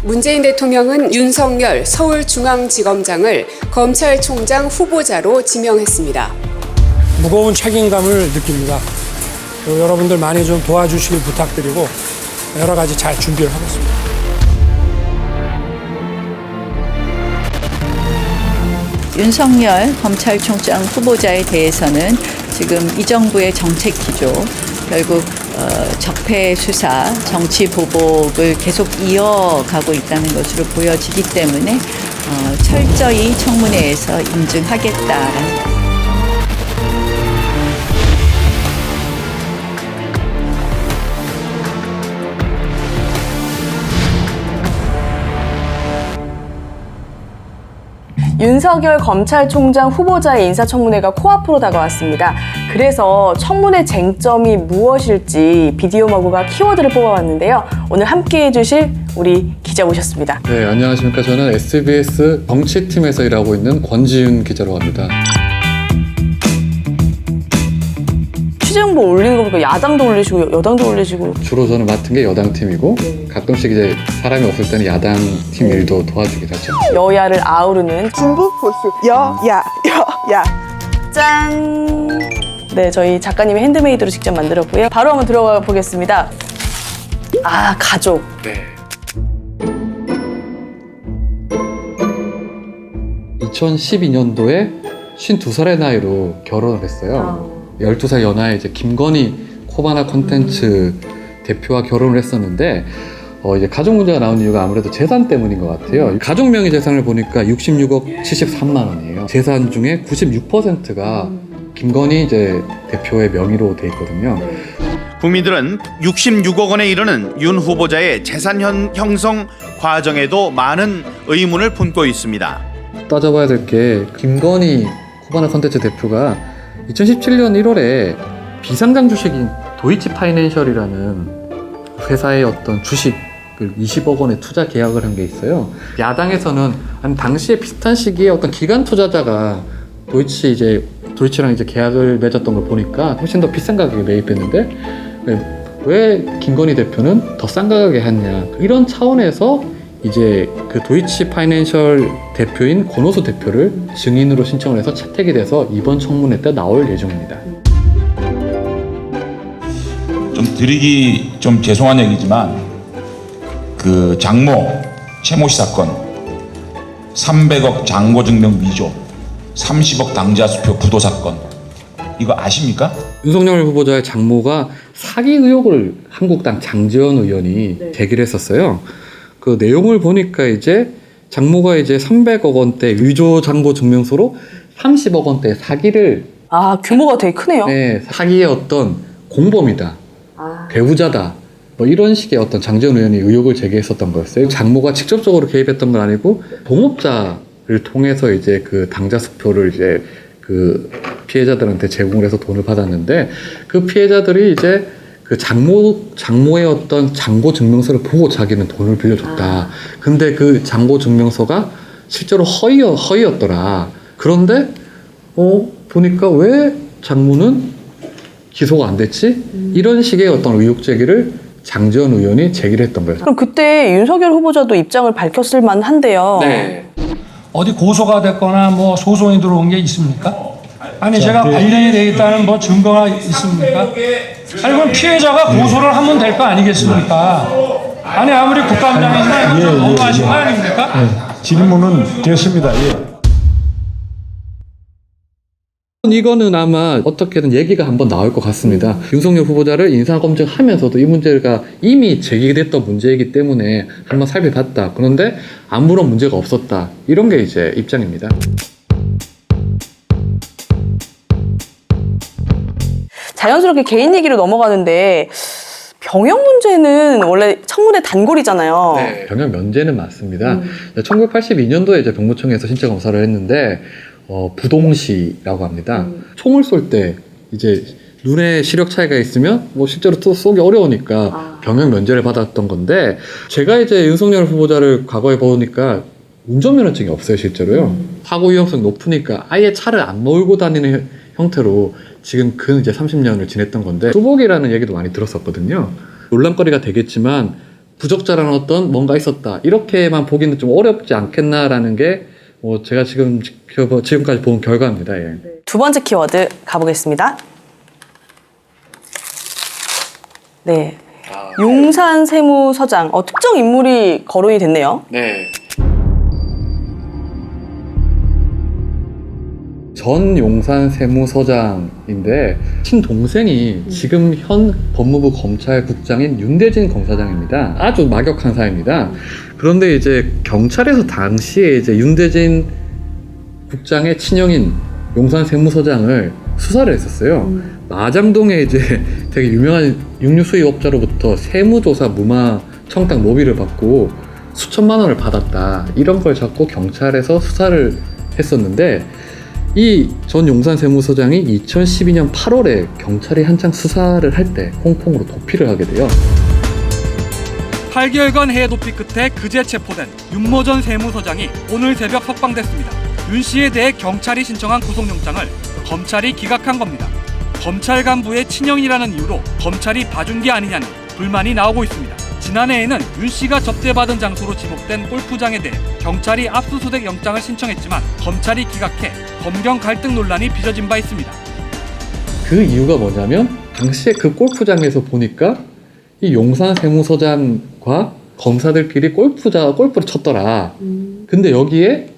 문재인 대통령은 윤석열 서울중앙지검장을 검찰총장 후보자로 지명했습니다. 무거운 책임감을 느낍니다. 여러분들 많이 좀 도와주시길 부탁드리고 여러 가지 잘 준비를 하겠습니다. 윤석열 검찰총장 후보자에 대해서는 지금 이 정부의 정책 기조, 결국 적폐 수사, 정치 보복을 계속 이어가고 있다는 것으로 보여지기 때문에 철저히 청문회에서 인증하겠다라는. 윤석열 검찰총장 후보자의 인사청문회가 코앞으로 다가왔습니다. 그래서 청문회 쟁점이 무엇일지 비디오 머그가 키워드를 뽑아봤는데요. 오늘 함께해 주실 우리 기자 모셨습니다. 네, 안녕하십니까. 저는 SBS 정치팀에서 일하고 있는 권지윤 기자로 합니다. 취재정보 올리는 거 보니까 야당도 올리시고 여당도 올리시고. 주로 저는 맡은 게 여당팀이고 가끔씩 이제 사람이 없을 때는 야당팀 일도 도와주기도 하죠. 여야를 아우르는 중국 보수 여야 짠! 네, 저희 작가님이 핸드메이드로 직접 만들었고요. 바로 한번 들어가 보겠습니다. 아, 가족. 네. 2012년도에 52살의 나이로 결혼을 했어요. 12살 연하에 이제 김건희 코바나 콘텐츠 대표와 결혼을 했었는데 이제 가족 문제가 나온 이유가 아무래도 재산 때문인 것 같아요. 가족 명의 재산을 보니까 66억 73만 원이에요. 재산 중에 96%가 김건희 이제 대표의 명의로 돼 있거든요. 국민들은 66억 원에 이르는 윤 후보자의 재산 형성 과정에도 많은 의문을 품고 있습니다. 따져봐야 될 게 김건희 코바나 콘텐츠 대표가 2017년 1월에 비상장 주식인 도이치 파이낸셜이라는 회사의 어떤 주식을 20억 원에 투자 계약을 한 게 있어요. 야당에서는 당시에 비슷한 시기에 어떤 기관 투자자가 도이치랑 이제 계약을 맺었던 걸 보니까 훨씬 더 비싼 가격에 매입했는데 왜 김건희 대표는 더 싼 가격에 했냐, 이런 차원에서 이제 그 도이치 파이낸셜 대표인 권오수 대표를 증인으로 신청을 해서 채택이 돼서 이번 청문회 때 나올 예정입니다. 좀 드리기 좀 죄송한 얘기지만 그 장모 최모 씨 사건 300억 장고 증명 위조 30억 당자 수표 부도 사건 이거 아십니까? 윤석열 후보자의 장모가 사기 의혹을 한국당 장제원 의원이 제기를 했었어요. 그 내용을 보니까 이제 장모가 이제 300억 원대 위조 장고 증명서로 30억 원대 사기를 규모가 되게 크네요. 네, 사기의 어떤 공범이다, 배우자다, 뭐 이런 식의 어떤 장제원 의원이 의혹을 제기했었던 거였어요. 장모가 직접적으로 개입했던 건 아니고 동업자를 통해서 이제 그 당자 수표를 이제 그 피해자들한테 제공을 해서 돈을 받았는데 그 피해자들이 이제 그 장모의 어떤 장고 증명서를 보고 자기는 돈을 빌려줬다. 근데 그 장고 증명서가 실제로 허위였더라. 그런데 보니까 왜 장모는 기소가 안 됐지? 이런 식의 어떤 의혹 제기를 장제원 의원이 제기를 했던 거예요. 그럼 그때 윤석열 후보자도 입장을 밝혔을 만한데요. 네. 어디 고소가 됐거나 뭐 소송이 들어온 게 있습니까? 아니 제가 관련이 돼 있다는 뭐 증거가 있습니까? 아니 그럼 피해자가 고소를 하면 될 거 아니겠습니까? 아니 아무리 국감장이지만 너무하신 거 아닙니까? 질문은 됐습니다. 이거는 아마 어떻게든 얘기가 한번 나올 것 같습니다. 윤석열 후보자를 인사검증하면서도 이 문제가 이미 제기됐던 문제이기 때문에 한번 살펴봤다. 그런데 아무런 문제가 없었다. 이런 게 이제 입장입니다. 자연스럽게 개인 얘기로 넘어가는데 병역 문제는 원래 청문회 단골이잖아요. 네, 병역 면제는 맞습니다. 1982년도에 이제 병무청에서 신체 검사를 했는데 부동시라고 합니다. 총을 쏠 때 이제 눈에 시력 차이가 있으면 뭐 실제로 또 쏘기 어려우니까 병역 면제를 받았던 건데, 제가 이제 윤석열 후보자를 과거에 보니까 운전면허증이 없어요, 실제로요. 사고 위험성이 높으니까 아예 차를 안 몰고 다니는 형태로 지금 이제 30년을 지냈던 건데, 수복이라는 얘기도 많이 들었었거든요. 논란거리가 되겠지만 부적절한 어떤 뭔가 있었다 이렇게만 보기는 좀 어렵지 않겠나라는 게 제가 지금까지 본 결과입니다. 예. 두 번째 키워드 가보겠습니다. 네. 용산 세무서장, 특정 인물이 거론이 됐네요. 네. 전 용산 세무서장인데 친동생이 지금 현 법무부 검찰국장인 윤대진 검사장입니다. 아주 막역한 사이입니다. 그런데 이제 경찰에서 당시에 이제 윤대진 국장의 친형인 용산 세무서장을 수사를 했었어요. 마장동에 이제 되게 유명한 육류 수입업자로부터 세무조사 무마 청탁 노비를 받고 수천만 원을 받았다. 이런 걸 잡고 경찰에서 수사를 했었는데 이 전 용산 세무서장이 2012년 8월에 경찰이 한창 수사를 할 때 홍콩으로 도피를 하게 돼요. 8개월간 해외 도피 끝에 그제 체포된 윤모 전 세무서장이 오늘 새벽 석방됐습니다. 윤 씨에 대해 경찰이 신청한 구속영장을 검찰이 기각한 겁니다. 검찰 간부의 친형이라는 이유로 검찰이 봐준 게 아니냐는 불만이 나오고 있습니다. 지난해에는 윤 씨가 접대받은 장소로 지목된 골프장에 대해 경찰이 압수수색 영장을 신청했지만 검찰이 기각해 검경 갈등 논란이 빚어진 바 있습니다. 그 이유가 뭐냐면 당시에 그 골프장에서 보니까 이 용산 세무서장과 검사들끼리 골프를 쳤더라. 근데 여기에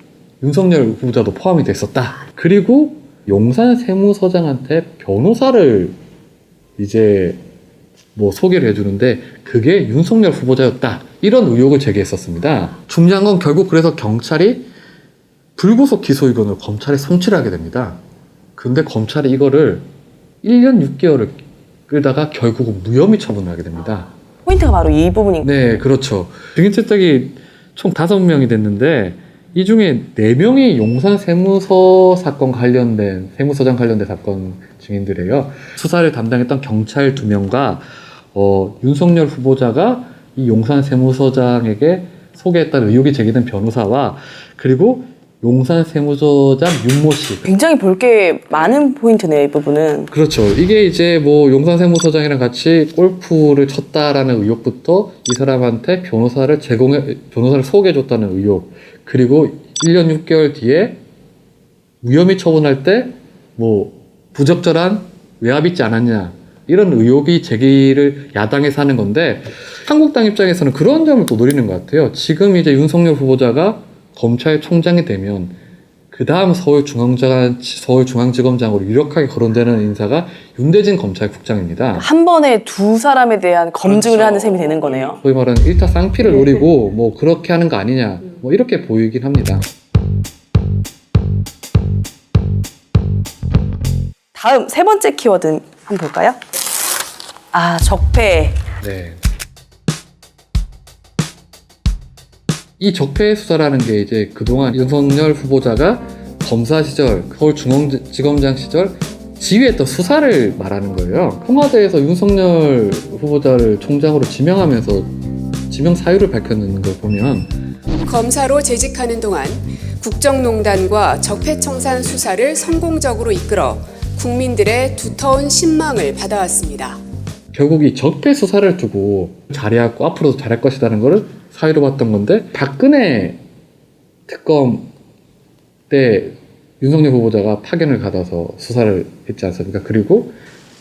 윤석열 후보자도 포함이 됐었다. 그리고 용산 세무서장한테 변호사를 이제 소개를 해주는데 그게 윤석열 후보자였다. 이런 의혹을 제기했었습니다. 중요한 건 결국 그래서 경찰이 불구속 기소 의견을 검찰에 송치를 하게 됩니다. 근데 검찰이 이거를 1년 6개월을 끌다가 결국은 무혐의 처분을 하게 됩니다. 포인트가 바로 이 부분인가요? 네, 그렇죠. 증인 채택이 총 5명이 됐는데 이 중에 4명이 용산 세무서장 관련된 사건 증인들이에요. 수사를 담당했던 경찰 2명과 윤석열 후보자가 이 용산 세무서장에게 소개했다는 의혹이 제기된 변호사와 그리고 용산 세무서장 윤모 씨. 굉장히 볼 게 많은 포인트네요, 이 부분은. 그렇죠. 이게 이제 용산 세무서장이랑 같이 골프를 쳤다라는 의혹부터 이 사람한테 변호사를 소개해줬다는 의혹, 그리고 1년 6개월 뒤에 무혐의 처분할 때 부적절한 외압 있지 않았냐 이런 의혹이 제기를 야당에서 하는 건데 한국당 입장에서는 그런 점을 또 노리는 것 같아요. 지금 이제 윤석열 후보자가 검찰총장이 되면 그 다음 서울중앙지검장으로 유력하게 거론되는 인사가 윤대진 검찰국장입니다. 한 번에 두 사람에 대한 검증을 그렇죠. 하는 셈이 되는 거네요. 소위 말하는 일타 쌍피를 노리고 그렇게 하는 거 아니냐 이렇게 보이긴 합니다. 다음 세 번째 키워드 한번 볼까요? 적폐. 네. 이 적폐 수사라는 게 이제 그동안 윤석열 후보자가 검사 시절, 서울중앙지검장 시절 지휘했던 수사를 말하는 거예요. 청와대에서 윤석열 후보자를 총장으로 지명하면서 지명 사유를 밝혀내는 걸 보면 검사로 재직하는 동안 국정농단과 적폐청산 수사를 성공적으로 이끌어 국민들의 두터운 신망을 받아왔습니다. 결국 이 적폐 수사를 두고 잘해왔고 앞으로도 잘할 것이라는 것을 사유로 봤던 건데 박근혜 특검 때 윤석열 후보자가 파견을 받아서 수사를 했지 않습니까? 그리고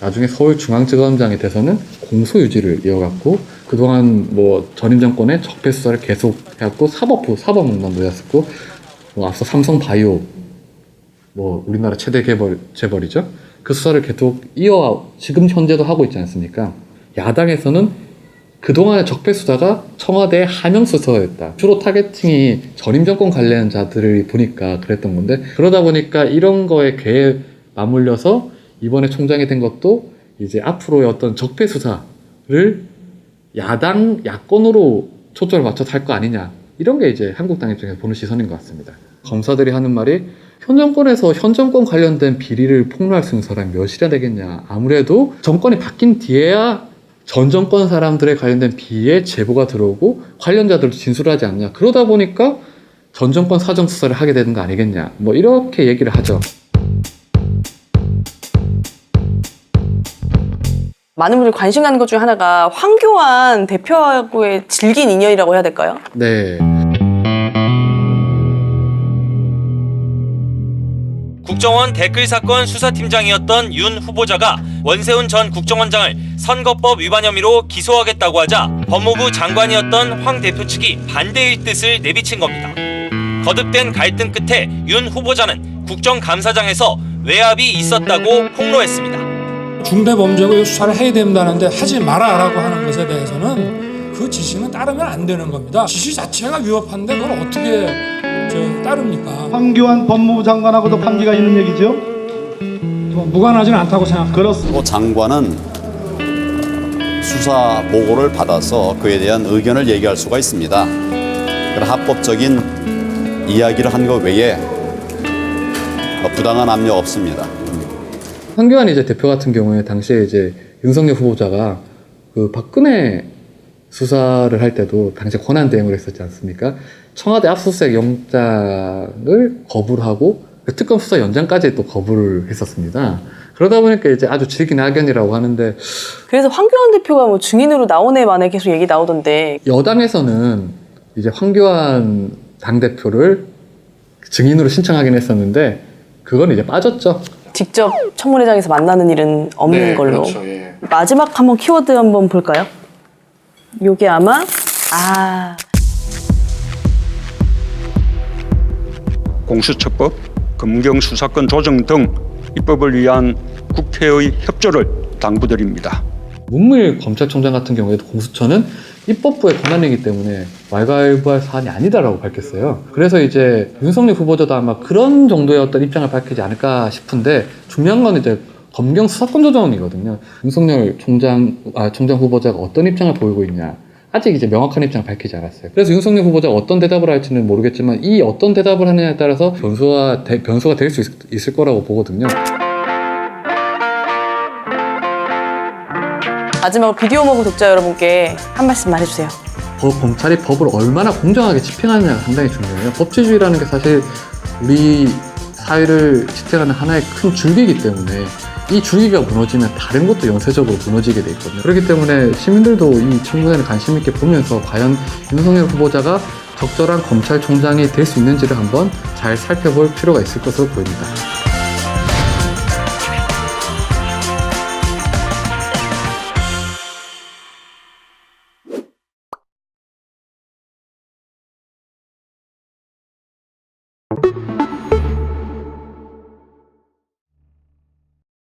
나중에 서울중앙지검장이 돼서는 공소 유지를 이어갔고 그동안 전임 정권의 적폐 수사를 계속 해왔고 사법농단도 했었고 앞서 삼성바이오 우리나라 최대 재벌이죠. 그 수사를 계속 지금 현재도 하고 있지 않습니까? 야당에서는 그동안의 적폐 수사가 청와대의 하명 수사였다. 주로 타겟팅이 전임 정권 관련자들을 보니까 그랬던 건데 그러다 보니까 이런 거에 괴에 맞물려서 이번에 총장이 된 것도 이제 앞으로의 어떤 적폐 수사를 야권으로 초점을 맞춰서 할 거 아니냐 이런 게 이제 한국당 입장에서 보는 시선인 것 같습니다. 검사들이 하는 말이 현 정권에서 현 정권 관련된 비리를 폭로할 수 있는 사람이 몇이나 되겠냐. 아무래도 정권이 바뀐 뒤에야 전 정권 사람들에 관련된 비리에 제보가 들어오고 관련자들도 진술을 하지 않냐. 그러다 보니까 전 정권 사정 수사를 하게 되는 거 아니겠냐. 이렇게 얘기를 하죠. 많은 분들이 관심 갖는 것 중에 하나가 황교안 대표하고의 질긴 인연이라고 해야 될까요? 네. 국정원 댓글 사건 수사팀장이었던 윤 후보자가 원세훈 전 국정원장을 선거법 위반 혐의로 기소하겠다고 하자 법무부 장관이었던 황 대표 측이 반대의 뜻을 내비친 겁니다. 거듭된 갈등 끝에 윤 후보자는 국정감사장에서 외압이 있었다고 폭로했습니다. 중대범죄고 수사를 해야 된다는데 하지 마라라고 하는 것에 대해서는 그 지시는 따르면 안 되는 겁니다. 지시 자체가 위협한데 그걸 어떻게 따릅니까? 황교안 법무부 장관하고도 관계가 있는 얘기죠? 무관하지는 않다고 생각합니다. 그렇습니다. 장관은 수사 보고를 받아서 그에 대한 의견을 얘기할 수가 있습니다. 그런 합법적인 이야기를 한 것 외에 부당한 압력 없습니다. 황교안 이제 대표 같은 경우에 당시에 이제 윤석열 후보자가 그 박근혜 수사를 할 때도 당시 권한 대행을 했었지 않습니까? 청와대 압수수색 영장을 거부를 하고 그 특검 수사 연장까지 또 거부를 했었습니다. 그러다 보니까 이제 아주 질긴 악연이라고 하는데 그래서 황교안 대표가 뭐 증인으로 나오네 만에 계속 얘기 나오던데 여당에서는 이제 황교안 당대표를 증인으로 신청하긴 했었는데 그건 이제 빠졌죠. 직접 청문회장에서 만나는 일은 없는 걸로. 그렇죠, 예. 마지막 한번 키워드 한번 볼까요? 요게 아마 공수처법, 검경수사권 조정 등 입법을 위한 국회의 협조를 당부드립니다. 문무일 검찰총장 같은 경우에도 공수처는 입법부의 권한이기 때문에 왈가왈부할 사안이 아니다라고 밝혔어요. 그래서 이제 윤석열 후보자도 아마 그런 정도의 어떤 입장을 밝히지 않을까 싶은데 중요한 건 이제 검경 수사권 조정이거든요. 윤석열 총장 후보자가 어떤 입장을 보이고 있냐. 아직 이제 명확한 입장을 밝히지 않았어요. 그래서 윤석열 후보자가 어떤 대답을 할지는 모르겠지만 이 어떤 대답을 하느냐에 따라서 변수가 될 수 있을 거라고 보거든요. 마지막으로 비디오 먹은 독자 여러분께 한 말씀만 해주세요. 검찰이 법을 얼마나 공정하게 집행하느냐가 상당히 중요해요. 법치주의라는 게 사실 우리 사회를 지탱하는 하나의 큰 줄기이기 때문에 이 줄기가 무너지면 다른 것도 연쇄적으로 무너지게 돼 있거든요. 그렇기 때문에 시민들도 이 청문회를 관심 있게 보면서 과연 윤석열 후보자가 적절한 검찰총장이 될 수 있는지를 한번 잘 살펴볼 필요가 있을 것으로 보입니다.